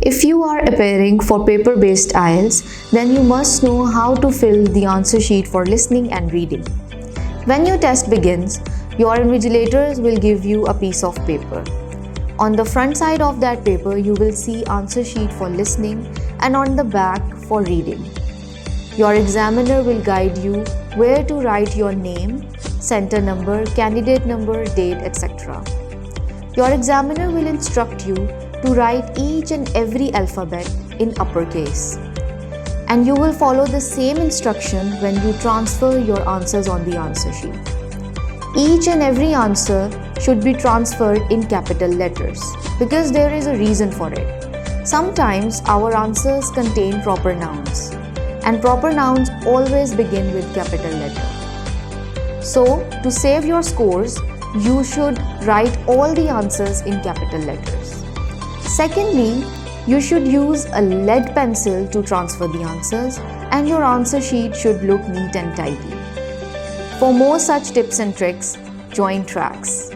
If you are appearing for paper-based IELTS, then you must know how to fill the answer sheet for listening and reading. When your test begins, your invigilators will give you a piece of paper. On the front side of that paper, you will see answer sheet for listening and on the back for reading. Your examiner will guide you where to write your name, center number, candidate number, date, etc. Your examiner will instruct you to write each and every alphabet in uppercase. And you will follow the same instruction when you transfer your answers on the answer sheet. Each and every answer should be transferred in capital letters because there is a reason for it. Sometimes our answers contain proper nouns, and proper nouns always begin with capital letter. So, to save your scores, you should write all the answers in capital letters. Secondly, you should use a lead pencil to transfer the answers, and your answer sheet should look neat and tidy. For more such tips and tricks, join Tracks.